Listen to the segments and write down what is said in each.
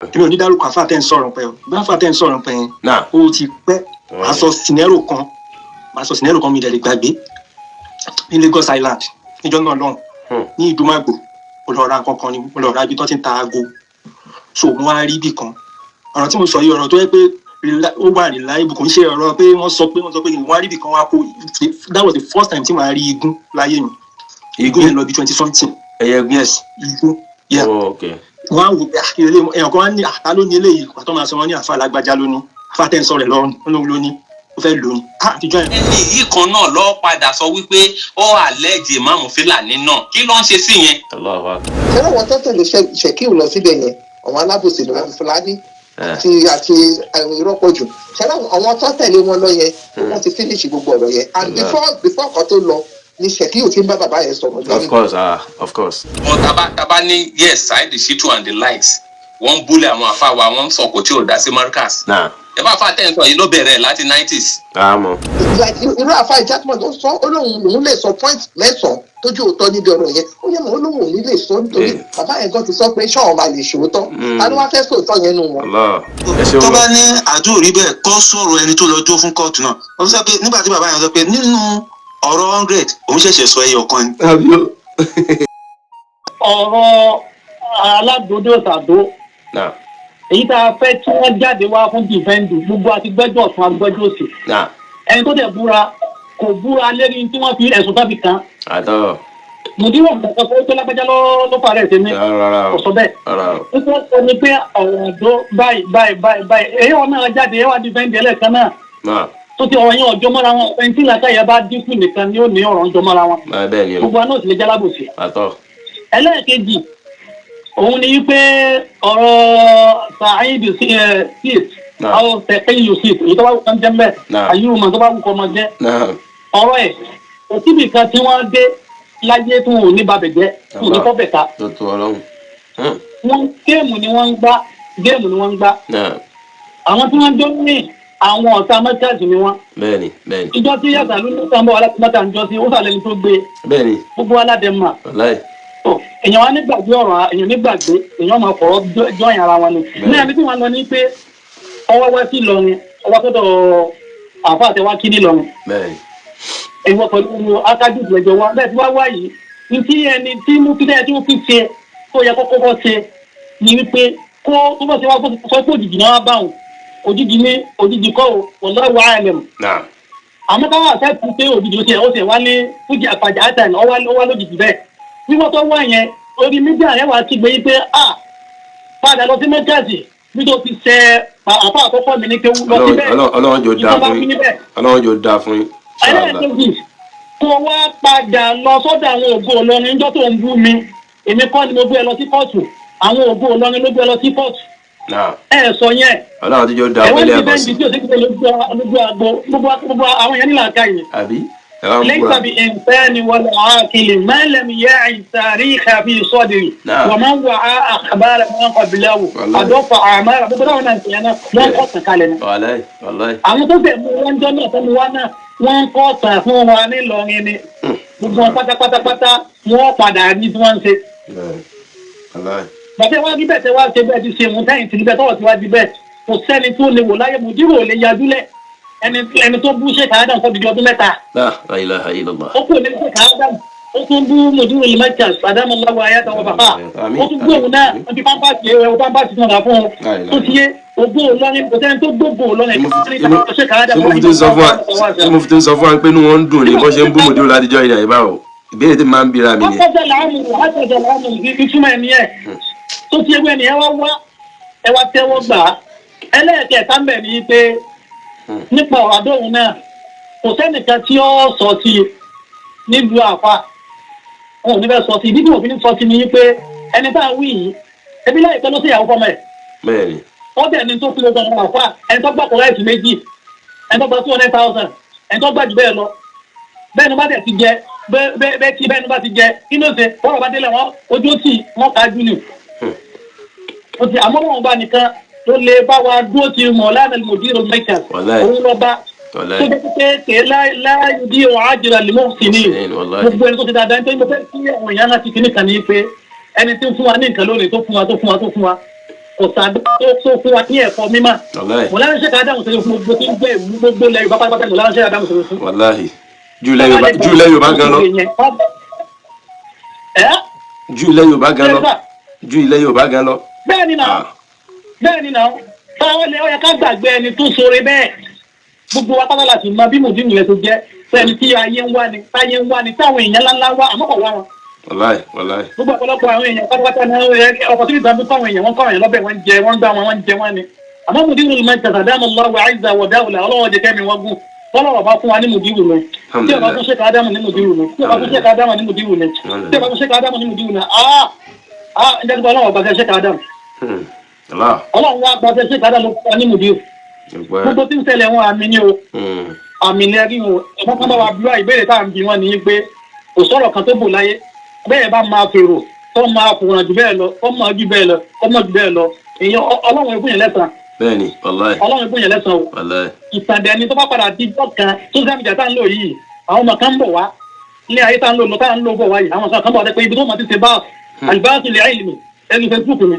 èmi ò ní dárúkọ àfáà tẹ́ ń sọ̀rọ̀ pẹ́ o bí àfáà tẹ́ ń sọ̀rọ̀ pẹ́ yẹn ó ti pẹ́ màá sọ sinẹ́rò kan mi dẹ̀ lè gbàgbé ní Lagos Island níjọ́ náà lọ́hùn ní Ìdúmàgbò mo lọ ra nǹkan kan ni mo lọ ra ibi tó ti ń ta aago so mo wá rí ibì kan ọ̀rọ̀ tí mo sọ yìí ọ̀rọ̀ tó yẹ pé ó wà reliable kò ń ṣe ọ̀rọ̀ pé wọ́n sọ pé mo wá rí ibì kan wá kó that was the first time tí màá rí igun láyé mi igun yẹn lọ bí 20 something yes igun yeah wọ́n á wò pé èèyàn kan wá ní àtà ló ní eléyìí pàtó máa sọ wọ́n ní àfa alágbájá lónìí àfa tẹ́ ń sọ rẹ̀ lọ́rùn lónìí ó fẹ́ lónìí àtijọ́ yẹn. ẹni yìí kan náà lọ padà sọ wípé ó àlẹ́jì Ìmáàmù Fúlàní náà kí ló ń ṣe sí yẹn. ṣé wọ́n tó tẹ̀lé Ṣèkíù lọ síbẹ̀ yẹn àwọn alábòsí ló ń Fúlàní àti ìrọ́pọ̀ jù ṣé àwọn tó tẹ̀lé wọn lọ yẹn wọ́n ti finish gbogbo ọ̀rọ̀ yẹn and before kan tó lọ ni Ṣèkíù ti ń bá bàbá yẹn sọ̀rọ̀. Of course. wọn taba ní yes Saheed Shittu and the likes wọ́n búlẹ̀ àwọn àfa wa wọ́n sọ̀kò tí ò dá sí Markaz. ẹ bá fa tẹ́ǹtọ̀ yìí ló bẹ̀rẹ̀ láti 90s. irú àfa ìjàpọ̀ tó sọ olóhùn lè sọ point mẹ́sàn-án tójú òótọ́ níbi ọ̀rọ̀ yẹn ó yẹ mọ́ olóhùn òní lè sọ nítorí bàbá yẹn gan ti sọ pé ṣọ́ọ̀ máa lè ṣòótọ́ ta ló wá fẹ́ sòótọ́ yẹn nù wọn. tó bá ní àdúrà rí bẹ́ẹ̀ kọ́ sọ̀rọ̀ ẹni tó lọ jó fún kóòtù náà ó sọ pé nígbà tí bàbá yẹn sọ pé nínú ọ̀rọ̀ 100 òun ṣẹ̀ṣẹ̀ sọ ẹyọ kan ni. ọ̀rọ̀ alágbòdo ṣàdó èyí tá a fẹ́ tí wọ́n jáde wá fún dìfẹ́ǹdì gbogbo àti gbẹ́jọ́ ọ̀tún agbẹ́jọ́ òsì ẹni tó dẹ̀ búra kò búra lérí tí wọ́n fi ẹ̀sùn tábì kan mùdíwọ̀n nǹkan tó lágbájá ló fàárẹ̀ sí mi kò sọ bẹ́ẹ̀ nípa sọ ni pé ọ̀rọ̀ àdó báyìí èyí wọn náà jáde ẹ wá dìfẹ́ǹdì ẹlẹ́ẹ̀kan náà tó ti ọ̀rọ̀ yẹn ọjọ́ mọ́ra wọn ẹni tí làákàyè bá dínkù nìkan ni ó ní ọ̀rọ̀ ọjọ́ mọ́ra wọn gbogbo àná òsì lè jálábòsì ẹlẹ́ẹ̀kejì òun ni wípé ọ̀rọ̀ Saheed Shittu àwọn Ṣèkíù Shittu èyí tó bá wù kán jẹ́ mbẹ́ àyùmọ̀ tó bá wù kọ́ ọmọ jẹ́ ọ̀rọ̀ ẹ̀ òsibì kan tí wọ́n dé láyé tó wò ní babẹ̀ jẹ́ tó ní kọ́ bẹ̀ ká wọ́n géèmù ni wọ́n ń gbá àwọn tí wọ́n jọ ní àwọn ọ̀tá Markaz ni wọ́n ìjọ tí yàtọ̀ ló ní sàmbọ̀ alákùnmọ́ta ń jọ sí ó sàlẹ̀ ní tó gbé gbogbo aládẹ́mà èèyàn wa nígbàgbé ọ̀rọ̀ èèyàn nígbàgbé èèyàn máa fọ̀rọ̀ jọyìn ara wọn ni ní ẹni tí wọ́n lọ ní pé ọwọ́ wá sí Ìlọrin ọwọ́ sọ́dọ̀ àfa àtẹwá kí ní Ìlọrin èèwọ̀ pẹ̀lú akájú ìgbẹ́jọ wa bẹ́ẹ̀ tí wá wá yìí ní tí ẹni tí mú kí lẹ́yìn tí ó fi ṣe tó yẹ kó kọ́kọ́ ṣe ni wípé kó tó bọ́ sí wá sọ pé òjijì náà wá bá òun òjijì kọ́ wallahu a'lam àmọ́ káwọn àṣẹ ti pé òjijì ó ṣe wá ní fújì àpàjà àtàn ọwá lójijì bẹ́ẹ̀ wíwọ́n tó wá yẹn orí mídíà yẹn wà á ti gbé yín pé padà lọ sí Markaz nítorí ti ṣe àpá àkọ́kọ́ mi ní kéwú lọ síbẹ̀ Ọlọ́run jò dáa fún yín. ẹlẹ́ẹ̀kejì kó wá padà lọ sọ́dọ̀ àwọn ògo Ìlọrin níjọ́ tó ń bú mi èmi kọ́ ni mo gbé ẹ lọ sí kóòtù àwọn ògo Ìlọrin ló gbé ẹ lọ sí kóòtù ẹ sọ yẹn Ọlọ́run ti jò dáa fún ilé ẹ̀kọ́ sí. gbogbo àwọn yẹn nílà ká yìí. ليس بإنسان ولا عاقل ما لم يعي تاريخ في صدري ومن وعى أخبار من قبله أضاف أعمال بدون أن ينا wọ́n kọ́ tàn kalẹ̀ náà. àwọn tó fẹ́ mú wọn jọ náà tó mú wa náà wọ́n kọ́ tàn fún wa ní Ìlọrin ni gbogbo wọn pátápátá wọ́n padà ní tí wọ́n ń ṣe. bàtẹ́ wá rí bẹ́ẹ̀ tẹ́ wá ṣe bẹ́ẹ̀ ti ṣe mú táyìn tì níbẹ̀ tọ́wọ́ ti wá di bẹ́ẹ̀ kò sẹ́ni tó lè wò láyé mùdírò lè yadúlẹ̀ ẹni tó bú Sheikh Adam kọ́ bìí ọdún mẹ́ta. La ilaha illallah. ó kò ní Sheikh Adam ó tún bú mùdírò Markaz Adamu Allahu ayatahu bàbá ó tún gbé òun náà wọ́n ti pampasì náà fún un tó ti yé ògbó Ìlọrin kò sẹ́ni tó gbógbó Ìlọrin mo fi tó ń sọ fún wa pé inú wọn ń dùn ní bọ́n ṣe ń bú mùdírò látijọ́ ìyá ìbá o ìbéèrè tí máa ń bira mi ni. àtẹ̀jẹ̀ làámù ìtumọ̀ ẹni ẹ̀ tó ti ẹgbẹ́ ni ẹ wá tẹ́wọ́ gbà á ẹlẹ́ẹ̀kẹta ń bẹ̀ ní pé nípa ọ̀rọ̀ àdóhùn náà kò sẹ́nìkan tí ó sọ sí i nílùú àfa wọn ò ní bẹ́ẹ̀ sọ sí i bí òfin sọ sí ni pé ẹni tá a wí yìí ẹbí láìpẹ́ ló sì yàwó fọmọ ẹ̀ wọ́n bẹ̀ ẹni tó fi lọ́gbọ̀n ọmọ àfa ẹni tó gbà kọ́ láìsí méjì ẹni tó gba 200,000 ẹni tó gbà jù bẹ́ẹ̀ lọ bẹ́ẹ̀ ni bá tẹ̀ ti jẹ bẹ́ẹ̀ tí bẹ́ẹ̀ ni bá ti jẹ kí ló ṣe wọ́n bá délẹ̀ wọn ojú ó tì wọ́n ká jù nù ó ti àmọ́ wọn bá nìkan tó lè bá wa dúró ti Maulana al-Mudir Markaz òun lọ bá tó jẹ́ pé kèé láàyè bí wọ́n á jìrà lè mọ́ sí ní gbogbo ẹni tó ti dáadáa nítorí mo fẹ́ kí àwọn èèyàn láti kíní kan ní pé ẹni tí ń fún wa ní nǹkan lónìí tó fún wa ọ̀sán tó fún wa ní ẹ̀kọ́ mímọ́. Mọ̀lára ṣe ká dáhùn sọ̀rọ̀ fún gbogbo tí ń gbé ìlú gbogbo lẹ́yìn pátápátá mọ̀lára ṣe ká dáhùn sọ̀rọ̀ fún. Wàláhì. Jù ilẹ̀ Yorùbá gan lọ. Jù ilẹ̀ Yorùbá gan lọ. Jù ilẹ̀ Yorùbá gan lọ. Bẹ́ẹ̀ni náà báwo ni ó yẹ ká gbàgbé ẹni tó ṣoore bẹ́ẹ̀. Gbogbo wa pátá láti mọ bí mùdínú yẹn tó jẹ́ sẹ́ni tí ayé ń wá ni táyé ń wá ni táwọn èèyàn ńláńlá wá àmọ́ kò wá wọn. Wàláhì. Gbogbo ọ̀pọ̀lọpọ̀ àwọn èèyàn pátápátá náà ọkọ̀ tí ìdánwò fáwọn èèyàn wọ́n kọ́ àwọn èèyàn lọ́bẹ̀ wọ́n jẹ wọ́n gbá wọn wọ́n jẹ wọ́n ni. Àmọ́ mùdínú ló máa ń tẹ̀sán dáná lọ́wọ́ àìsà wọ̀dà òlà ọlọ́wọ́ jẹ kẹ́mi wọ́n gùn fọlọ́wọ́ bá fún wa ní mùdínú ni tí ọba tún ṣe ká dámọ̀ ní mùdínú ni tí ọba tún ṣe ká dámọ̀ ní mùdínú ni tí ọba tún ṣe ká dámọ̀ ní mùdínú ni ǹjẹ́ nípa ọlọ́wọ́ bá fẹ́ ṣe ká dámọ̀ ọlọ́wọ́ wa bá fẹ́ ṣe ká dámọ̀ ní mùdínú gbogbo tí ń ṣẹlẹ̀ wọn àmì ni o àmì ni ẹbí o ẹ̀fọn kan bá wa bí wá ìbéèrè tá à ń bi wọn ní pé kò sọ̀rọ̀ kan tó bò láyé bẹ́ẹ̀ bá máa fèrò tó máa fòràn jù bẹ́ẹ̀ lọ tó máa jù bẹ́ẹ̀ lọ tó máa jù bẹ́ẹ̀ lọ èèyàn ọlọ́run ẹ̀fún yẹn lẹ́sàn. Bẹ́ẹ̀ni, wàláhì. Ọlọ́run ẹ̀fún yẹn lẹ́sàn o. Wàláhì. Ìtàndẹ̀ ni tó bá padà di dọ́kan tó sẹ́mìjà tá ń lò yìí àwọn ọmọ kan ń bọ̀ wá ilé ayé tá ń lò lọ tá ń lò bọ̀ wá yìí àwọn kan bọ̀ wá pé ibi tó mọ̀ ti ṣe báàsì àlùbáàsì lè àìlèmí ẹni Facebook mi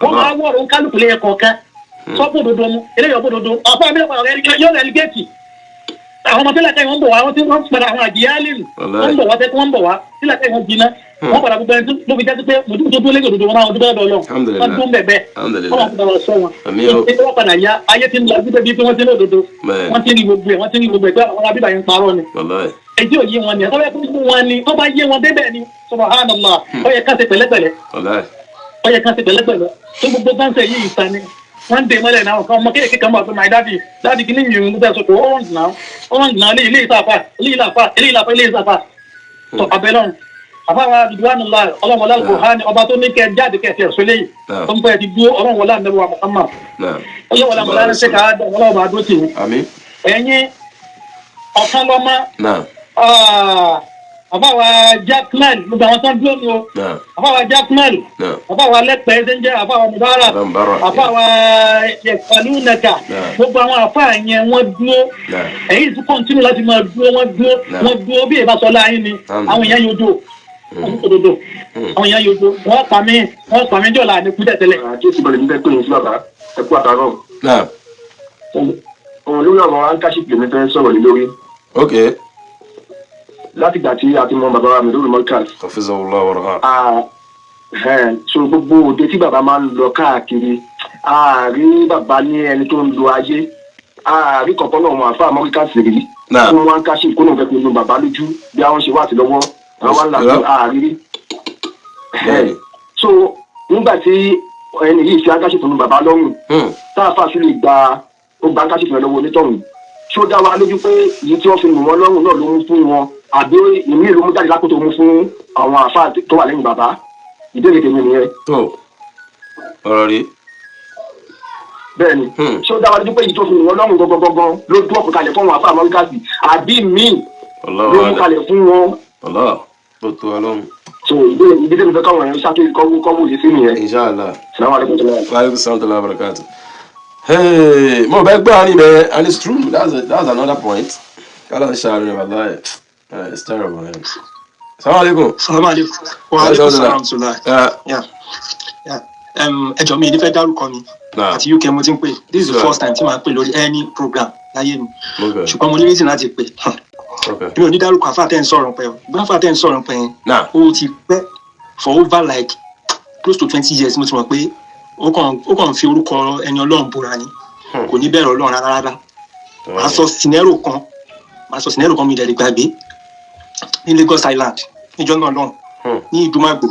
wọ́n máa wọ̀rọ̀ kálukú lé ẹ̀kọ́ kan sọ́pọ̀ òdodo mu eléyìí ọ̀pọ̀ òdodo ọ̀pọ̀ àmì yóò rẹ̀ ẹ̀lígẹ́ẹ̀tì àwọn ọmọ tílẹ̀ kẹ́yìn wọ́n bọ̀ wá wọ́n ti wọ́n padà àwọn àjíyá lẹ́nu wọ́n bọ̀ wá tẹ́kọ̀ wọ́n bọ̀ wá tílẹ̀ kẹ́yìn wọ́n jiná wọ́n padà gbogbo ẹni tó fi jẹ́ pé mo tó lé òdodo wọn àwọn òdodo lọ wọ́n tún bẹ̀ bẹ́ẹ̀ wọ́n máa padà sọ wọn ètò wọn padà ya ayé ti ń lọ sí bíi pé wọ́n ti ní òdodo wọ́n ti ní gbogbo ẹ̀ pé àwọn abíbà yẹn ń parọ́ ni èyí ò yé wọn ni ọ̀tọ́ bẹ́ẹ̀ fún wọn ni tó bá yé wọn débẹ̀ ni subhanallah ó yẹ ká ṣe pẹ̀lẹ́pẹ̀lẹ́ ó yẹ ká ṣe pẹ̀lẹ́pẹ̀lẹ́ tó gbogbo sáńsẹ̀ yìí ìta ni wọ́n dé mọ́lẹ̀ náà kan ọmọ kéèké kan bá fún my daddy kí ní ìrìn nígbà sọ pé orange náà ilé ìsàfà tó abẹ́lọ́run àfáwà ridwanullah ọlọ́run wọlá al-Qur'ani ọba tó ní kẹ jáde kẹsẹ̀ ẹ̀sọ́ lẹ́yìn tó ń fẹ́ ti dúró ọlọ́run wọlá ànábì Muhammad ọlọ́run wọlá mọ̀lá ní sẹ́ka àádọ́ ọlọ́run bá dó tì í ẹ̀yìn ọ̀kan lọ́mọ àfáwà Jackman gbogbo àwọn tán dúró ní o àfáwà Jackman àfáwà lẹ́pẹ̀ẹ́ ṣe ń jẹ́ àfáwà Mubarak àfáwà Yẹ̀kàlúnẹ̀kà gbogbo àwọn àfáà yẹn wọ́n dúró èyí tún kọ́ntínú láti máa dúró wọ́n dúró bí ìbá sọlá yín ni àwọn èèyàn yóò dúró òdodo àwọn èèyàn yóò dúró wọ́n pa mí jọ̀la ní kúdẹ̀ tẹ́lẹ̀. àkíyèsí bọ̀lẹ̀ nígbà pé ìṣúná bàbá ẹ̀kú àtàrọ̀ òun lórí ọ̀rọ̀ ankáṣípì mi fẹ́ sọ̀rọ̀ lé lórí. látìgbà tí a ti mọ bàbá wa mi lórí mọ́kàs. so gbogbo òde tí bàbá máa ń lọ káàkiri ààrí bàbá ní ẹni tó ń lo ayé ààrí kọ̀ọ̀kan náà wọn àfa mọ́kàs rí fún wọn ankáṣípì kó náà fẹ́ fi lu bàbá lójú bí àwọn ṣe wà sí lọ́wọ́ àwọn ńlá ààrí. so nígbà tí ẹni yìí ṣe ankáṣípì lu bàbá lọ́rùn táàfà sì lè gba ankáṣípì lọ́wọ́ onítọ̀hún tí ó dá wa lójú pé èyí tí wọ́n fi lù wọ́n lọ́rùn náà ló mú fún wọn àbí ìmí ìlú mú jáde lákòótó mú fún àwọn àfáà tó wà lẹ́yìn bàbá ìbéèrè tèmi nìyẹn. tó ọ̀rọ̀ rí. bẹ́ẹ̀ni tí ó dá wa lójú pé èyí tó fi lù wọ́n lọ́rùn gangan ló dún ọ̀pọ̀ kalẹ̀ fún àwọn àfáà mọ́ríkàsì àbí míì ló mú kalẹ̀ fún wọn. tó tó ọlọ́run. so ìbéèrè tèmi fẹ́ káwọn èèyàn ṣáké kọ́wọ́ yìí sí nìyẹn. inshallah. salamu alaykum wa aleykum salaam wa barakatuh. Hey, mo bẹ gbọ́ àárín bẹ́ẹ̀ and it's true that's another point. Kala ṣàánú ni wàláyé it's terrible. Salaam alaikum. Salaam alaikum. Wa alaikum salaam sula. Ẹjọ́ mi ìdífẹ́ dárúkọ mi àti UK mo ti ń pè this is the first time tí màá pè lórí any program láyé mi ṣùgbọ́n mo ní reason láti pè mi ò ní dárúkọ àfáàtẹ́ ń sọ̀rọ̀ pẹ́ o bí àfáàtẹ́ ń sọ̀rọ̀ pẹ́ yẹn ó ti pẹ́ for over like close to 20 years mo ti mọ̀ pé ó kàn fi orúkọ ẹni ọlọ́run búra ni kò ní bẹ̀rẹ̀ ọlọ́run rárá màá sọ sinero kan mi ìdẹ̀rẹ̀ gbàgbé ní Lagos Island níjọ́ náà lọ́hùn ní Ìdúmàgbò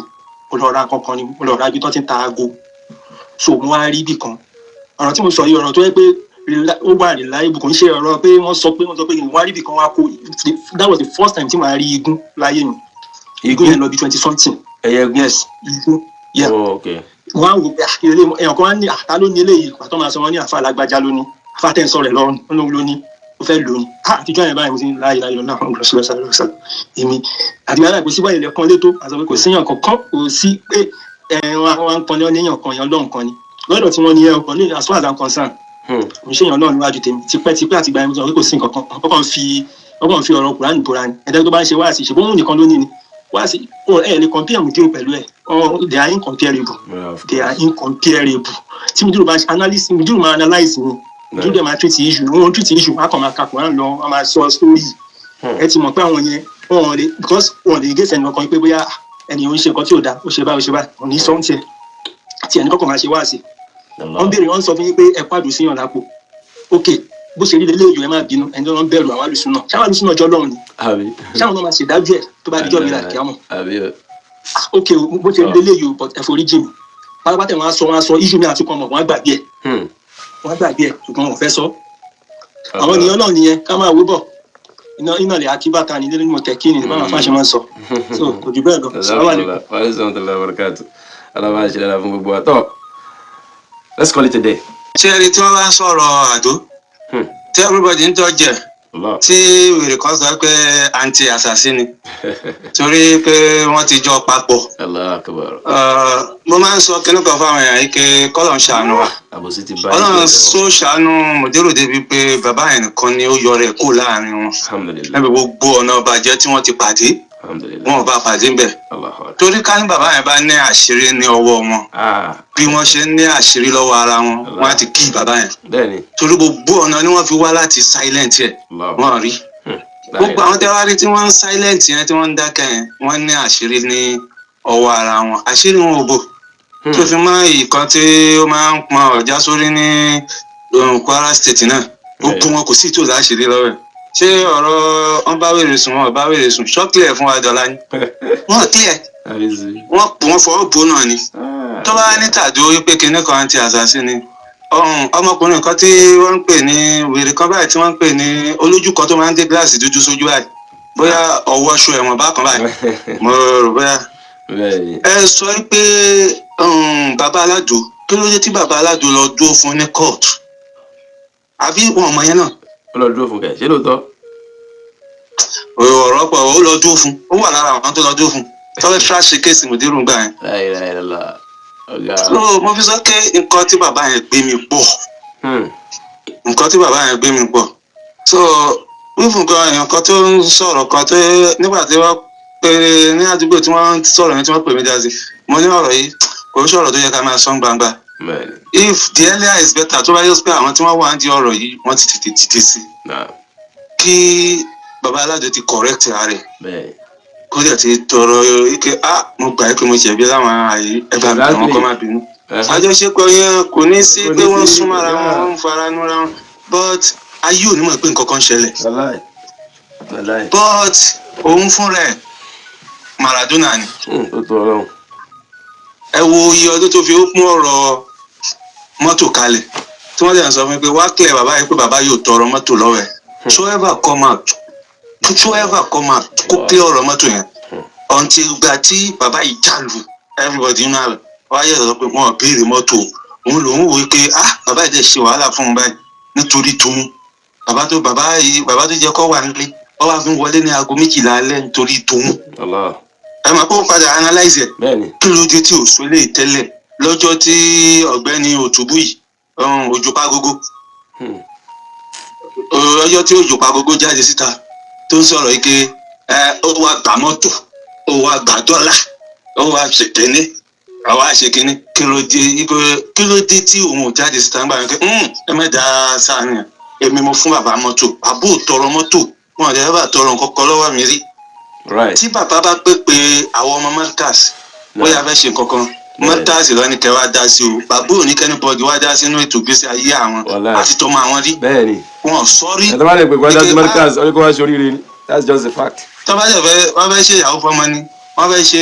mo lọ ra kankan ni mo lọ ra ibi tó ti ń ta aago so mo wá rí ibì kan ọ̀rọ̀ tí mo sọ yìí ọ̀rọ̀ tó yẹ pé ó wà reliable kò ń ṣe ọ̀rọ̀ pé wọ́n sọ pé mo wá rí ibì kan wá kó that was the first time tí màá rí igun láyé mi igun yẹn lọ bí 20 something yes igun yeah wọ́n á wò pé èèyàn kan wá ní àtà ló ní eléyìí pàtó máa sọ wọ́n ní àfa alágbájá lónìí àfa tẹ̀ ń sọ rẹ̀ lọ́rùn lónìí ó fẹ́ lónìí àtijọ́ yẹn báyìí mo ti ń láyé lọ́nà àwọn olùsọ̀rọ̀sọ̀rọ̀ èmi àti mẹ́rin àìpé síwáyé lẹ́kàn létò àti pé kò síyàn kankan kò sí pé wọ́n ń pọn ní èèyàn kan èèyàn lọ́hùn kan ni lọ́dọ̀ tí wọ́n ní ẹ̀kọ́ ní as far as I'm concerned mo ṣe èèyàn náà níwájú tèmi tipẹ́ àtìgbà yẹn mo sọ pé kò sí nǹkan kan wọ́n kàn fi ọ̀rọ̀ Kùránì bóra ni ẹ̀dá tó bá ń ṣe wáàsí ṣe bóun nìkan ló ní ni wá sí ẹ lè compare Mudiru pẹ̀lú ẹ̀ they are incomparable tí Mudiru bá analyse Mudiru máa analyse ni Mudiru dẹ̀ máa treat issue wọn treat issue wọn á kàn máa kakọ̀ wọn lọ wọn máa sọ story ẹ ti mọ̀ pé àwọn yẹn wọn lè because wọn lè gé sẹ́ni kankan pé bóyá ẹnìyàn ń ṣe nǹkan tí ò dáa ó ṣe báyìí wọn ní sọ́ńtì ẹ̀ tí ẹnì kankan máa ṣe wá sí wọn béèrè wọn sọ fún yín pé ẹ pàdù síyàn lápò ok bó ṣe rí lélẹ́ ìjọ ẹ má bínú ẹni tó ń bẹ̀rù àwọn alùsùn náà ṣáwọn alùsùn náà jọ lọ́run ni ṣáwọn náà máa ṣèdájọ́ ẹ̀ tó bá dijọ́ mi là kíámọ̀ ok bó ṣe rí lélẹ́ yìí ẹ forí jì mí pátápátá wọn á sọ iṣu mi àti kọmọ wọn á gbàgbé ẹ̀ ṣùgbọ́n wọn fẹ́ sọ àwọn ènìyàn náà nìyẹn ká máa wé bọ̀ iná lè akíbáta ní ilé nínú tẹ̀kí ni báwọn afáṣe máa ń sọ so kò jù bẹ́ẹ̀ lọ. Let's call it a day. ṣé ẹni tí wọ́n bá ń sọ̀rọ̀ àdó tí everybody ń tọ́jẹ̀ tí wèrè kan sọ pé anti assassin ni torí pé wọ́n ti jọ papọ̀. mo máa ń sọ kíní kan fáwọn èèyàn yìí pé kọ́lọ̀ ń ṣàánú wa ọlọ́run sọ ṣàánú Mudiru débi pé bàbá yẹn nìkan ni ó yọrọ ẹ̀ kó láàrin wọn níbi gbogbo ọ̀nà bàjẹ́ tí wọ́n ti pàdé wọn ò bá pàdé ń bẹ̀ torí ká ní bàbá yẹn bá ní àṣírí ní ọwọ́ wọn bí wọ́n ṣe ní àṣírí lọ́wọ́ ara wọn wọ́n á ti kí bàbá yẹn torí gbogbo ọ̀nà ni wọ́n fi wá láti silent ẹ̀ wọ́n rí gbogbo àwọn tẹ́wárí tí wọ́n ń silent yẹn tí wọ́n ń dákẹ́ yẹn wọ́n ní àṣírí ní ọwọ́ ara wọn àṣírí wọn ò bò tó fi mọ́ ìkan tí ó máa ń pọn ọ̀já sórí ní Kwara State náà gbogbo wọn kò sí tó láṣírí lọ́wọ́ ẹ̀ ṣé ọ̀rọ̀ wọn bá wèrè sùn wọn bá wèrè sùn ṣọ́kìlẹ̀ fún wa dọ̀la ni wọn kílẹ̀ wọn fọwọ́ bò náà ni tó bá ní tàdó wípé kinní kan ti àṣàṣì ni ọmọkùnrin kan tí wọ́n ń pè ní wèrè kan báyìí tí wọ́n ń pè ní olójú kan tó máa ń dé gíláàsì dúdú sójú báyìí bóyá ọwọ́ ṣu ẹ̀wọ̀n bákan báyìí mo rò bóyá ẹ sọ pé bàbá aládò kí ló dé tí bàbá aládò lọ dúró fún ní kóòtù àbí wọn ọmọ yẹn náà ó lọ dúró fún kẹ ṣé lóòótọ́. ọ̀rọ̀ pọ̀ ó lọ dúró fún ó wà lára àwọn tó lọ dúró fún tọ́lẹ̀ tíráṣì kéèsì Mudiru gbà yẹn. mo fi sọ pé nǹkan tí bàbá yẹn gbé mi pọ̀ so wífún kan èèyàn kan tó ń sọ̀rọ̀ kan tó nígbà tí wọ́n pè ní àdúgbò tí wọ́n sọ̀rọ̀ yẹn tí wọ́n pè mí jáde mo ní ọ̀rọ̀ yìí kò ń sọ̀rọ̀ tó yẹ ká máa sọ gbangba. If the earlier is better tó bá yọ pé àwọn tí wọ́n wà ń di ọ̀rọ̀ yìí wọ́n ti tètè dìde sí kí baba aládò ti correct ara rẹ̀ kó dẹ̀ ti tọrọ ike mo gbà pé mo jẹ̀bi láwọn ààyè ẹ̀bà mi àwọn kọ́ máa bínú. àjọṣepọ̀ yẹn kò ní sí pé wọ́n súnmọ́ ara wọn wọ́n ń fara núra wọn but ayé ò ní mọ̀ pé nǹkan kan ṣẹlẹ̀ but òun fúnra ẹ̀ Maradona ni ẹ wo iye ọdún tó fi ó pín ọ̀rọ̀ mọ́tò kalẹ̀ tí wọ́n dẹ̀ sọ fún mi pé wá kílẹ̀ bàbá yìí pé bàbá yóò tọrọ mọ́tò lọ́wọ́ ẹ̀ whoever come out kó kílẹ̀ ọ̀rọ̀ mọ́tò yẹn until ìgbà tí bàbá yìí jálù everybody náà rẹ̀ wáyé sọ pé wọ́n béèrè mọ́tò òun lòun wò pé bàbá yìí dẹ̀ ṣe wàhálà fún un báyìí nítorí tòun bàbá tó jẹ́ kó wà nílé wọ́n wá fi wọlé ní aago 12 alẹ́ nítorí tòun ẹ máa kó padà analyze ẹ̀ kí ló dé tí ò sọ lè tẹ́lẹ̀ lọ́jọ́ tí ọ̀gbẹ́ni Òtúbú yìí Òjòpágógó ọjọ́ tí Òjòpágógó jáde síta tó ń sọ̀rọ̀ ike ó wá gbà mọ́tò ó wá gbà dọ́là ó wá ṣèkéné àwa ṣèkéné kí ló dé tí òun ò jáde síta nígbà yẹn ẹ mẹ́ta sáàánú yẹn èmi mo fún bàbá mọ́tò àbó tọrọ mọ́tò wọn àti bàbá tọrọ nǹkan kan lọ́wọ́ mi rí tí bàbá bá pé àwọn ọmọ Markaz bóyá fẹ́ ṣe nǹkan kan Markaz lọ ní kẹ wá dá sí o bàbá ò ní kẹ́ni bọ́ọ̀dù wá dá sínú ètò ìgbésí ayé àwọn àti tọmọ àwọn rí wọn sọrí. ẹ tó bá lè pè kó dá sí Markaz ọ ní kó wá ṣe oríire ni that's just a fact. tó bá dẹ̀ wọ́n fẹ́ ṣe ìyàwó fọmọ ni wọ́n fẹ́ ṣe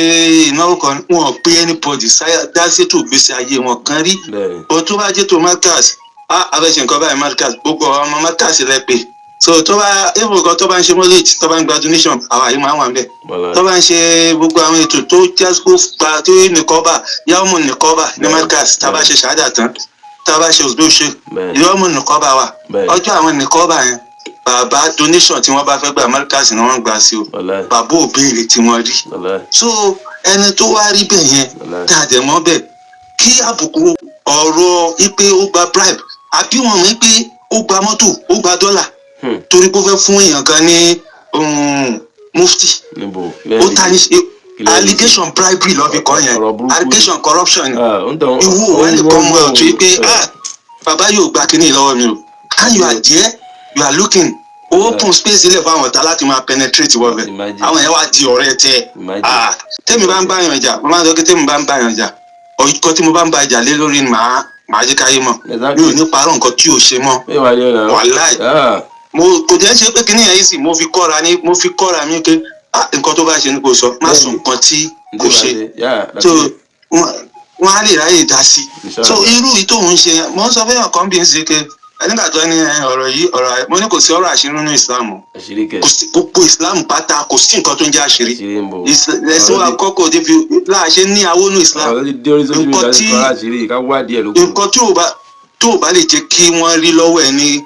ìnáwó kan wọn pé anybody dá sí ètò ìgbésí ayé wọn kan rí bó tó bá jẹ́ tó Markaz a fẹ́ ṣe nǹkan báyìí Markaz gbogbo ọmọ Markaz rẹ pé so tó bá ìfowópamọ́ tó bá ń ṣe mọ́lẹ́tì tó bá ń gba donation àwọn àyè máa wà ń bẹ̀ tó bá ń ṣe gbogbo àwọn ètò tó jásíkó gba tó nìkọ́bà yàwùmù nìkọ́bà ní Markaz tá a bá ṣe ṣáádà tán tá a bá ṣe òṣèlú ṣe yàwùmù nìkọ́bà wà ọjọ́ àwọn nìkọ́bà yẹn bàbá donation tí wọ́n bá fẹ́ gba Markaz ni wọ́n gbà sí o bàbá ò béèrè tí wọ́n rí so ẹni tó wá rí bẹ̀ yẹn tá a dẹ̀ mọ́ bẹ̀ kí àbùkù ọ̀rọ̀ ipe ó gba bribe àbí wọ́n mọ̀ pé ó gba mọ́tò ó gba dọ́là torí pé ó fẹ́ fún èèyàn kan ní mufti allegation bribery lọ fi kọ́ yẹn allegation corruption ìwú wọn lè kọ́ mọ́ ọ̀tún pé bàbá yóò gba kínní lọ́wọ́ mi o and you are there you are looking open space ilẹ̀ fún àwọn ọ̀tá láti máa penetrate wọ́n bẹ̀ àwọn yẹn wá di ọ̀rẹ́ tẹ tẹ́mi bá ń bá yàn jà mo máa ń sọ pé tẹ́mi bá ń bá yàn jà ọ̀kọ́ tí mo bá ń bá jà lé lórí ni màá jẹ́ káyé mọ̀ mi ò ní parọ́ nǹkan tí ò ṣe mọ́ wàláì mo kò jẹ́ ṣe pé kínní yẹn yìí sì mo fi kọ́ra mi pé nǹkan tó bá ṣe ni kò sọ má sùn nǹkan tí kò ṣe so wọ́n á lè ráyè dá sí so irú yìí tóun ṣe mo ń sọ fẹ́yàn kan bí n ṣe pé nígbà tó ní ọ̀rọ̀ yìí mo ní kò sí ọ̀rọ̀ àṣírí nínú Islam gbogbo Islam pátá kò sí nǹkan tó ń jẹ́ àṣírí ẹ̀sìn wa kọ́kọ́ débi láàṣẹ ní awó nínú Islam nǹkan tó bá lè jẹ́ kí wọ́n rí lọ́wọ́ ẹ̀ ní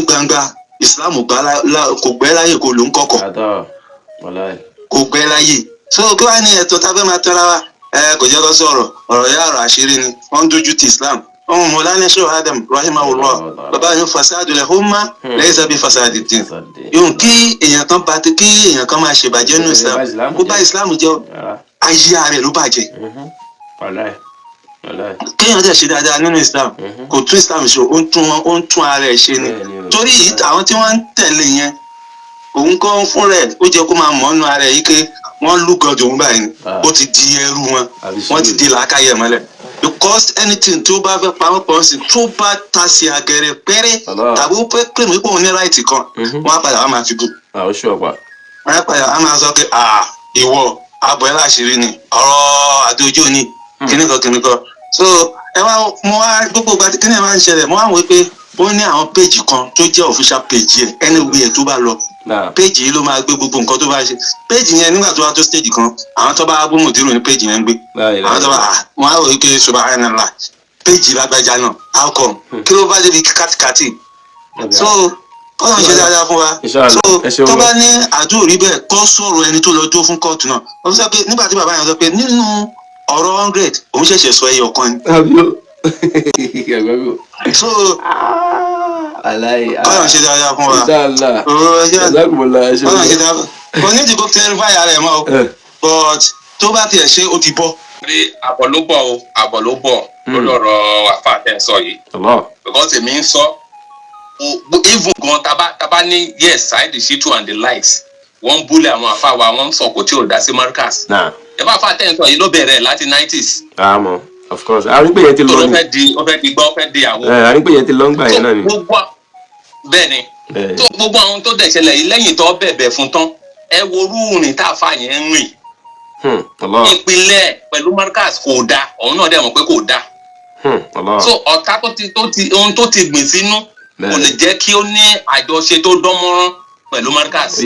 gbangba Islam kò gbẹ́ láyè kò ló ń kọ́kọ́ kò gbẹ́ láyè so kí wàá ní ẹ̀tọ́ tá a fẹ́ máa tọ́ra wa kò jẹ́ kó sọ̀rọ̀ ọ̀rọ̀ yà ọ̀rọ̀ àṣírí ni wọ́n ń dojú ti Islam ọmọ mọ̀lánà ṣe Adam rahimahullah bàbá yóò fasadu lẹ̀ humma lẹ́yìn sábẹ́ fasadu dín yóò kí èèyàn kan bá kí èèyàn kan máa ṣèbàjẹ́ nínú Islam kó bá Islam jẹ́ ayé rẹ̀ ló bàjẹ́ kéèyàn dẹ̀ ṣe dáadáa nínú Islam kò tún Islam ṣe ó ń tún ara ẹ̀ ṣe ni torí àwọn tí wọ́n ń tẹ̀lé yẹn òun kọ́ fún rẹ̀ ó jẹ́ kó máa mọ̀ ọ́nù ara ẹ̀ yìí pé wọ́n lúgọ̀dọ̀ òun báyìí ó ti di ẹrú wọn wọ́n ti di làákàyè mọ́lẹ̀ because anything tó bá fẹ́ pamọ́ pọ̀ sí tó bá ta sí agẹrẹ pẹ́rẹ́ tàbí ó pẹ́ pé nípò ní ráìtì kan wọ́n á padà wá máa fi gùn. wọ́n á padà wá máa sọ pé ìwọ abọ̀ ẹ̀ láṣìírí ni ọ̀rọ̀ àdójó ni kìnnìkan so ẹ wá mo wá gbogbo ìgbà tí kíni ẹ máa ń ṣẹlẹ̀ mo wá wò pé ó ní àwọn péjì kan tó jẹ́ official page yẹn anywhere tó bá lọ péjì yìí ló máa gbé gbogbo nǹkan tó bá ṣe péjì yẹn nígbà tó wá tó stage kan àwọn tó bá gbóhùn dúró ní péjì yẹn ń gbé àwọn tó bá wọn á wò pé subhanallah péjì lágbájá náà how come kí ló bá débi kátikàtì so kọ́nà ṣe dáadáa fún wa so tó bá ní àdúrà rí bẹ́ẹ̀ kọ́ sọ̀rọ̀ ẹni tó lọ dúró fún kóòtù náà wọ́n sọ pé nígbà tí bàbá yẹn sọ pé nínú ọ̀rọ̀ 100 òun ṣẹ̀ṣẹ̀ sọ ẹyọ kan ni so kọ́nà ṣe dáadáa fún wa kọ́nà ṣe dáadáa kò ní ìdìbò clarify ara ẹ̀ mọ́ o but tó bá tiẹ̀ ṣe ó ti bọ́. pé àbọ̀ ló bọ̀ lórí ọ̀rọ̀ àfáà tẹ̀ ń sọ yìí because èmi ń sọ even gan taba ní yes Saheed Shittu and the likes wọ́n búlẹ̀ àwọn àfáà wa wọ́n sọ̀kò tí ò dá sí Markaz ẹ̀fọ́ àfáà tẹ̀ ń sọ yìí ló bẹ̀rẹ̀ láti 90s. àmọ́ of course àrígbé yẹn ti lọ ní. ó fẹ́ di gbọ́ ó fẹ́ di àwọ̀. àrígbé yẹn ti lọ ń gbà yẹn náà ni. bẹ́ẹ̀ ni tó gbogbo àwọn tó dẹ̀ ṣẹlẹ̀ yìí lẹ́yìn tó bẹ̀bẹ̀ fún tán ẹ wo orúurin tá a fà yẹn ń rìn. ìpìlẹ̀ pẹ̀lú Markaz kò dáa òun náà dẹ̀ mọ̀ pé kò dáa. so ọ̀tá ohun tó ti gbìn sínú kò lè jẹ́ kí ó ní àjọṣe tó dán mọ́rán pẹ̀lú Markaz.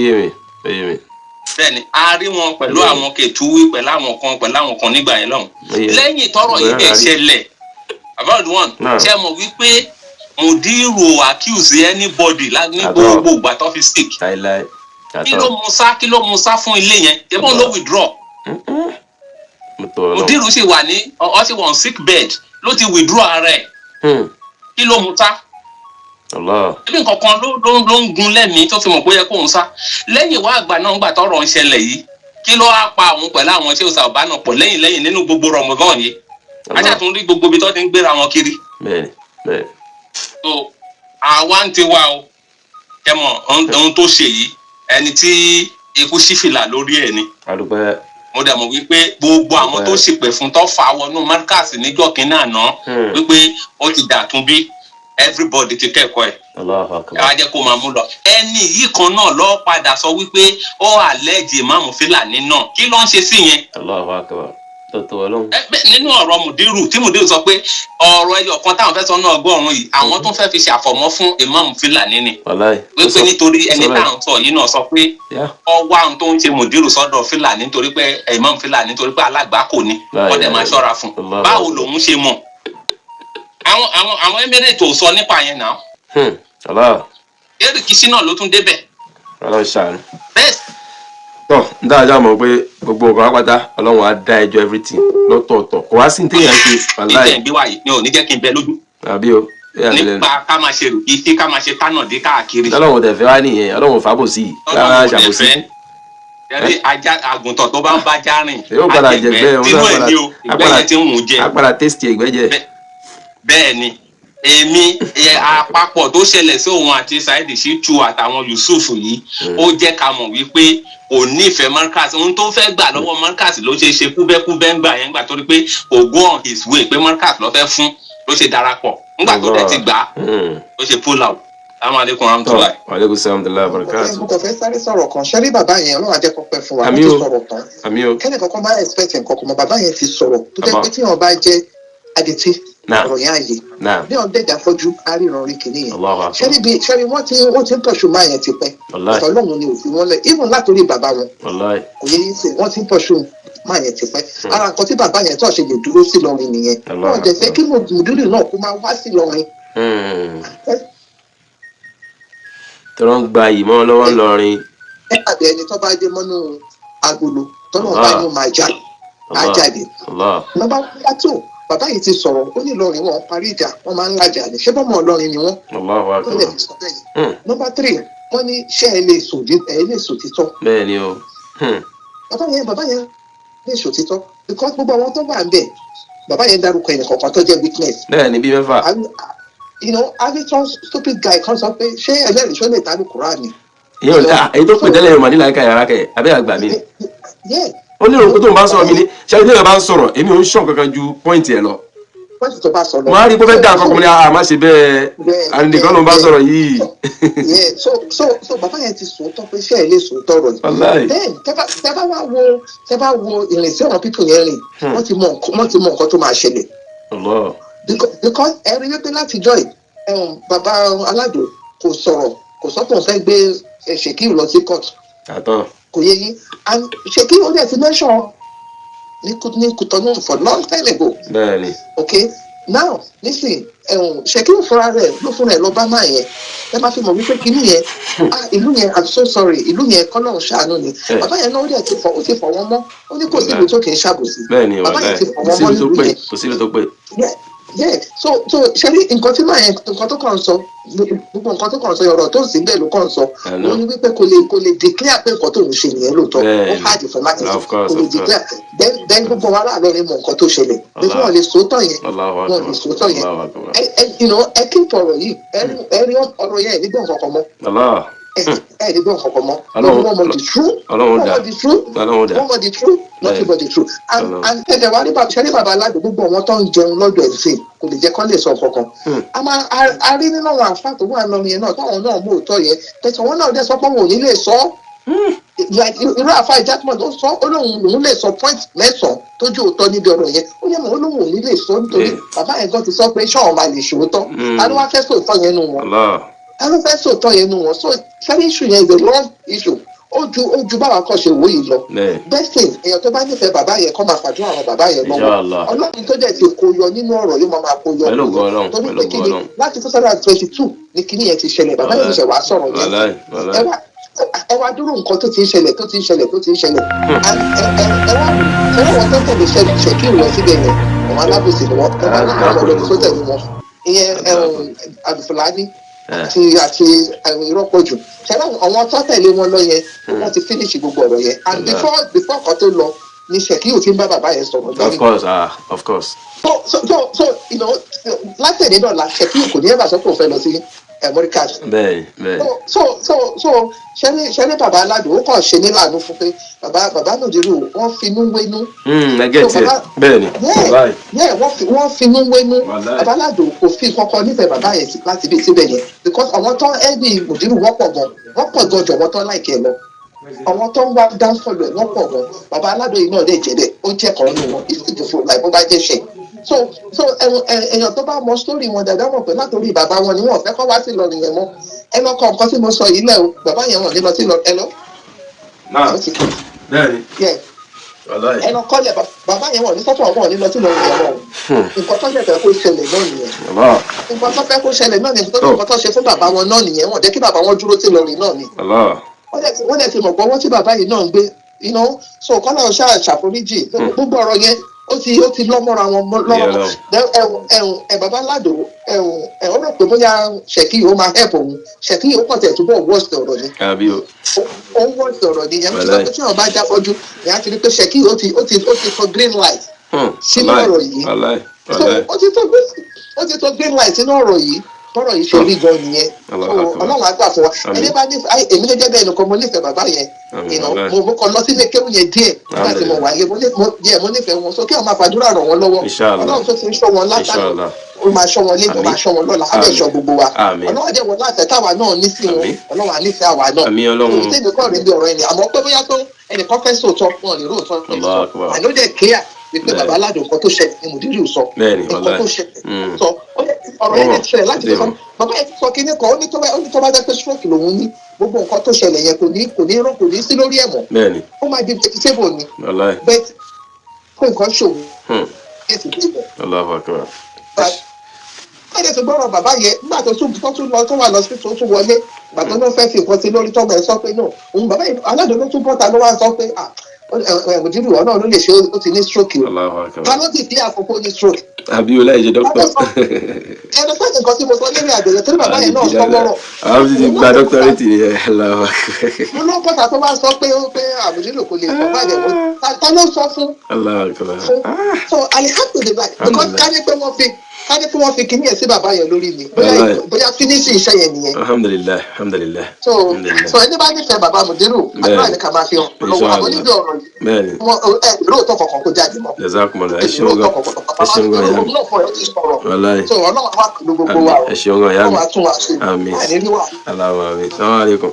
bẹ́ẹ̀ni a rí wọn pẹ̀lú àwọn Ketuwi pẹ̀lú àwọn kan nígbà yẹn lọ́hùn. lẹ́yìn tọ́rọ̀ yìí bẹ́ẹ̀ ṣẹlẹ̀ about one ṣe mọ̀ wípé Mudiru accuse anybody ní gbogbo ìgbà tó fi sick. kí ló mú sá fún ilé yẹn ṣebọn ló withdraw. Mudiru ṣì wà ní ṣì wà on sick bed ló ti withdraw ara ẹ̀. kí ló mú sá. ebi nǹkankan ló ń gun lẹ́mìí tó fi mọ̀ pé ó yẹ kóun sá lẹ́yìn wá àgbà náà gbà tọ́rọ̀ ń ṣẹlẹ̀ yìí kí ló á pa òun pẹ̀lú àwọn tí ó sà ọ̀bá náà pọ̀ lẹ́yìn nínú gbogbo Ramadan yìí ajá tún rí gbogbo ibi tó ti ń gbéra wọn kiri. so àwa ń ti wá o ẹ mọ ohun tó ṣe yìí ẹni tí ikú sífìlà lórí ẹ̀ ni mo dẹ̀ mọ̀ wípé gbogbo àwọn tó ṣìpẹ̀ fún tó fà wọnú Markaz níjọ́ kínní àná wípé ó ti dàtún bí everybody ti kẹ́kọ̀ọ́ ẹ̀ ẹ wá jẹ́ kó máa mú lọ ẹni yìí kan náà lọ padà sọ wípé ó àlẹ́jì Ìmáàmù Fúlàní náà kí ló ń ṣe sí yẹn. nínú ọ̀rọ̀ Mudiru tí Mudiru sọ pé ọ̀rọ̀ ẹyọ kan táwọn fẹ́ sọ náà ọgọ́rùn-ún yìí àwọn tó fẹ́ fi ṣàfọ̀mọ́ fún Ìmáàmù Fúlàní ni wípé nítorí ẹni táwọn sọ yìí náà sọ pé ọwọ́ àwọn tó ń ṣe Mudiru sọ́dọ̀ Fúlàní nítorí pé Ìmáàmù Fúlàní nítorí pé alágbàákò ni wọ́n dẹ̀ máa ṣọ́ra fún báwo lòun ṣe mọ̀ àwọn emirate ò sọ nípa yẹn náà. Eric Kisi náà ló tún débẹ̀. bẹ́ẹ̀. tọ́ ń dáadáa mọ̀ pé gbogbo nǹkan pátá Ọlọ́run á dá ẹjọ́ everything lọ́tọ̀ọ̀tọ̀ kò wá sí ní téèyàn ṣe wàláì. ìjẹ́ ìgbéwà yìí ni ò ní jẹ́ kí n bẹ lójú. àbí o. nípa ká máa ṣe rògbì kí ká máa ṣe tánàdé káàkiri. Ọlọ́run tẹ̀ fẹ́ wá nìyẹn Ọlọ́run fàbòsí lára ṣàbòsí. Yẹ́nì ajá àgùntàn tó bá ń bá já rìn. Yóò padà jẹ̀gbẹ́ tínú ẹ̀ ní o ìgbẹ́ yẹn ti ń mú jẹ. A padà tẹ́sítì ẹ̀gbẹ́ jẹ. Bẹ́ẹ̀ ni èmi àpapọ̀ tó ṣẹlẹ̀ sí òun àti Saheed Shittu àtàwọn Yusuf yìí ó jẹ́ ká mọ̀ wípé kò nífẹ̀ẹ́ Markaz ohun tó fẹ́ gbà lọ́wọ́ Markaz ló ṣe ṣe kúbẹ́kúbẹ́ ń gbà yẹn gbà torí pé kò go on his way pé Markaz ló fẹ́ fún ló ṣe darapọ̀ nígbà tó dẹ̀ ti gbà ló ṣe pull out. Assalamu alaikum warahmatullahi. Wa alaikum salam wa barakatuh. Mo kàn fẹ́ sáré sọ̀rọ̀ kan ṣẹ́rí bàbá yẹn ọlọ́run ajẹ́ kọ́pẹ́ fún wa wọ́n ti sọ̀rọ̀ tán kẹ́ni kankan máa expect nǹkan kan mọ́ bàbá yẹn ti sọ̀rọ̀ tó jẹ́ pé tí wọ́n bá jẹ́ adití ọ̀rọ̀ yẹn àyè bí wọ́n dẹ̀jà fọ́jú àríran orí kìíní yẹn ṣẹ́rí wọ́n ti ń pọ̀ṣù máa yẹn ti pẹ́ ọlọ́run ni òfin wọn lẹ̀ even látòrí bàbá wọn kò yẹ yín sè wọ́n ti ń pọ̀ṣù máa yẹn ti pẹ́ ara nǹkan tí bàbá yẹn tó ṣe lè dúró sí lọrin nìyẹn wọ́n jẹ́ fẹ́ kí mùdúrì náà kó máa wá sí lọrin. tọ́lọ́ ń gba ìmọ̀ lọ́wọ́ lọ́rin. ẹ pàdé ẹni tó bá dé mọ́nú agolo tọ́lọ́ bá yóò máa jáde. nọ́mbà pátó bàbá yìí ti sọ̀rọ̀ ó ní Ìlọrin wọn parí ìjà wọn máa ń lajà ní ṣé bọ́mọ Ìlọrin ni wọ́n. tó lè fi sọ bẹ́ẹ̀. nọ́mbà 3 wọ́n ní ṣé ẹ lè sòtítọ́. bẹ́ẹ̀ ni o. bàbá yẹn lè sòtítọ́ because gbogbo àwọn tó wà ń bẹ̀ bàbá yẹn dárúkọ ẹnì kọ̀ọ̀kan tó jẹ́ weakness. bẹ́ẹ̀ ni bí mẹ́fà. Aviton stupid guy kan sọ pé ṣé ẹlẹ́rìí ṣó lè tánú Kùránì. èyí tó pè tẹ́lẹ̀ yóò mà nílà ẹ̀ka yàrá kẹ̀ abẹ́ àgbà mi ni. ó ní òun tó ń bá sọ̀rọ̀ mi ní ṣáà ilé ìbá ń sọ̀rọ̀ èmi ò ń ṣàn kankan ju pọ́ìntì ẹ̀ lọ. pọ́ìntì tó bá sọ lọ. wọ́n á rí pé fẹ́ dá àkọ́kọ́ ní àmà ṣe bẹ́ẹ̀ àdìgán ló ń bá sọ̀rọ̀ yìí. so bàbá yẹn ti sòótọ́ pé ṣé ẹ lè sòótọ́ rọ̀ yìí. then tẹ́ bá wo ìrìnsí ọ̀rọ̀ pípọ̀ yẹn rìn wọ́n ti mọ nǹkan tó máa ṣẹlẹ̀. because ẹ̀rí wípé láti joy bàbá Aládò kò sọ́kùn fẹ́ gbé Ṣèkírù lọ sí court kò yé yín and Ṣèkírù dẹ̀ ti mention ní Kútọ́nù for long time ago. bẹ́ẹ̀ni. okay now nísìn Ṣèkírù fúnra rẹ̀ ló fúnra ẹ̀ lọ bá máa yẹn ẹ máa fi mọ̀ wípé kinní yẹn ìlú yẹn I'm so sorry ìlú yẹn kọ́lọ́run ṣàánú ni bàbá yẹn náà ó dẹ̀ ti fọ̀ wọ́n mọ́ ó ní kò sí ìlú tó kì í ṣàbòsí bàbá yẹn ti fọ̀ wọ́n mọ́ ìlú yẹn kò sí ìlú tó pé. so ṣe ní nǹkan tí máa yẹn nǹkan tó kàn sọ gbogbo nǹkan tó kàn sọ ọ̀rọ̀ tó sì bẹ́ẹ̀ ló kàn sọ ó ní wípé kò lè declare pé nǹkan tó ń ṣe nìyẹn lóòótọ́ ó hard for láti sọ kò lè declare then gbogbo wa láàárọ̀ ni mọ̀ nǹkan tó ṣẹlẹ̀ pé wọ́n lè sòótọ́ yẹn ẹ kí ọ̀rọ̀ yìí ẹ rí ọ̀rọ̀ yẹn nígbà kankan mọ́ nígbà kankan mọ́ wọ́n mọ̀ the truth not about the truth and ẹ̀jẹ̀ wa ṣẹ́rí bàbá Aládò gbogbo àwọn tó ń jẹun lọ́dọ̀ ẹ̀sìn kò lè jẹ́ kán lè sọ kankan a rí nínú àwọn àfáà tó wà lọ́rin yẹn náà táwọn náà mú òótọ́ yẹn tẹ̀sán wọn náà dẹ̀ sọ pé wọn ò ní lè sọ irú àfáà ìjàpọ̀ tó sọ ó lóun lè sọ point 9 tó jẹ́ òótọ́ níbi ọ̀rọ̀ yẹn ó yẹ mọ̀ ó lóun ò ní lè sọ nítorí bàbá yẹn gan ti sọ pé ṣọ́ọ̀ máa lè ṣòótọ́ ta ló wá fẹ́ sòótọ́ yẹn nù wọn so sharing issue yẹn is a long issue ó ju báwa kan ṣe wò yìí lọ best thing èèyàn tó bá nífẹ̀ẹ́ bàbá yẹn kọ́ máa fàdúrà àwọn bàbá yẹn lọ́wọ́ Ọlọ́run tó dẹ̀ ti kó yọ nínú ọ̀rọ̀ yóò máa kó yọ torí pé kíni láti 2022 ni kíni yẹn ti ṣẹlẹ̀ bàbá yẹn ṣẹ̀ wá sọ̀rọ̀ yẹn ẹ wá dúró nǹkan tó ti ń ṣẹlẹ̀ ẹ wá wọn tó tẹ̀lé Ṣèkírù lọ síbẹ̀ yẹn àwọn alábòsí ni wọn ẹ wá ní àwọn ọ̀rọ̀ tó tẹ̀lé wọn ìyẹn Abdulfulani àti ìrọ́pọ̀jù ṣẹlẹ̀ àwọn tó tẹ̀lé wọn lọ yẹn wọ́n ti finish gbogbo ọ̀rọ̀ yẹn and before kan tó lọ ni Ṣèkírù ti ń bá bàbá yẹn sọ̀rọ̀ of course. so látẹ̀lé náà la Ṣèkírù kò ní ẹ̀bà sọ pé òun fẹ́ lọ sí Markaz. bẹ́ẹ̀. so ṣẹlẹ̀ bàbá Aládò ó kàn ṣe nílànà fún pé bàbá Nàìjíríà wọ́n finú wénú. bẹ́ẹ̀ ni. wọ́n finú wénú bàbá Aládò kò fi kankan nífẹ̀ẹ́ bàbá yẹn láti bí síbẹ̀ yẹn because àwọn tó ẹbí Nàìjíríà wọ́n pọ̀ gan jọ wọ́n tó láìkẹ́ lọ àwọn tó ń wá dáńfọ̀lù ẹ̀ wọ́n pọ̀ gan bàbá Aládò yìí náà lè jẹ́ bẹ́ẹ̀ ó jẹ́ kan nínú wọn ìsìnkú láì bó bá jẹ́ ṣe so èèyàn tó bá mọ sítórì wọn dáadáa mọ̀ pé látòrí bàbá wọn ni wọn fẹ́ kọ́ wá sí Ìlọrin yẹn mọ́ ẹ lọ kọ nǹkan tí mo sọ yìí lẹ̀ o bàbá yẹn wọ̀n ní lọ sí Ìlọrin ẹ lọ. bẹ́ẹ̀ni. ẹ lọ kọ́lẹ̀ bàbá yẹn wọ̀n ní sọ́tọ̀ wọn ní lọ sí Ìlọrin yẹn mọ́ nǹkan tó fẹ́ kó ṣẹlẹ̀ náà nìyẹn nǹkan tó fẹ́ kó ṣẹlẹ̀ náà nìyẹn nǹkan tó ṣe fún bàbá wọn náà nìyẹn wọ́n jẹ́ kí bàbá wọn dúró sí Ìlọrin náà ni wọ́n dẹ̀ ti mọ̀ gbọ́ wọ́n tí bàbá yìí náà ń gbé so kọ́lá ṣàforíjì gbogbo ọ̀rọ̀ yẹn ó ti lọ́mọ́ra wọn lọ́wọ́ bàbá Ládò ó rò pé bóyá Ṣèkí ó máa help òun Ṣèkí ó kàn tẹ̀ túbọ̀ worst ọ̀rọ̀ ni ó worst ọ̀rọ̀ ni yẹn tí wọ́n bá jábọ́jú ìyá ti rí pé Ṣèkí ó ti sọ green light sínú ọ̀rọ̀ yìí ó ti sọ green light sínú ọ̀rọ̀ yìí tọ́rọ̀ yìí ṣe rí gan nìyẹn Ọlọ́run á gbà fún wa ẹni bá ní èmi gẹ́gẹ́ bẹ́ẹ̀ nìkan mo nífẹ̀ẹ́ bàbá yẹn mo kàn lọ sílé kéwù yẹn díẹ̀ nígbà tí mo wà lé mo nífẹ̀ẹ́ wọn so kí wọ́n máa fàdúrà ràn wọ́n lọ́wọ́ Ọlọ́run tó ti ń ṣọ́ wọn látàrí ó máa ṣọ́ wọn lé ó máa ṣọ́ wọn lọ́la á lè ṣọ́ gbogbo wa Ọlọ́run jẹ́ wọn láfẹ̀ẹ́ táwa náà ní sí wọn Ọlọ́run á nífẹ̀ẹ́ àwa náà òun tí nìkan rí bí ọ̀rọ̀ ẹni àmọ́ pé bóyá tó ẹnìkan fẹ́ sòótọ́ wọn ò ní róòtọ́ àló dẹ̀ kíá wípé bàbá Aládùn nǹkan tó ṣẹlẹ̀ ní mùdírì sọ nǹkan tó ṣẹlẹ̀ sọ ọ̀rọ̀ yẹn ti ṣẹlẹ̀ láti sọ bàbá yẹn ti sọ kínní kan ó ní tó bá jẹ́ pé stroke lòun ní gbogbo nǹkan tó ṣẹlẹ̀ yẹn kò ní sí lórí ẹ̀ mọ́ ó máa di vegetable ni bẹ́ẹ̀ kó nǹkan ṣòwò ẹ̀ẹ́dẹ̀ tó gbọ́rọ̀ bàbá yẹn nígbà tó tún lọ tó wà lọ sí tó tún wọlé ìgbà tó ló fẹ́ fi nǹkan sí lórí tọ́gbà ẹ̀ sọ pé náà òun bàbá yẹn Aládùn ló tún bọ́ta ló wá sọ pé mùdírù ọ̀nà ló lè ṣe ó ti ní stroke o ta ló ti fi àkókò ní stroke. àbí o láì ṣe dókítà. ẹnu sẹ́yìn nǹkan tí mo sọ lórí àgbẹ̀rẹ̀ torí bàbá yẹn náà sọ lọ́rọ̀. àwọn ti gba dọ́kítọ́rẹ́tì nìyẹn. mo ló bọ́ta tó bá sọ pé mùdírù kò lè sọ báyìí mọ́ ta ló sọ fún. so alihamdulilayi because ká ní pé wọ́n fi kíní ẹ̀ sí bàbá yẹn lórí ni bóyá fínísì iṣẹ́ yẹn nìyẹn. alhamdulilayi. so ẹni bá nífẹ̀ẹ́ bàbá mùdírù àdúrà ni ká máa fi hàn lọ́wọ́ àwọn onídìí ọ̀rọ̀ yìí lóòótọ́ kọ̀ọ̀kan kó jáde mọ́. jazakumullah ẹ ṣeun gan wàláyé so ọlọ́run wà pẹ̀lú gbogbo wa ẹ ṣeun gan yá mi ọlọ́run á tún wá sí i àmín àníríwá. aláwọ̀ àmín salaam aleykum.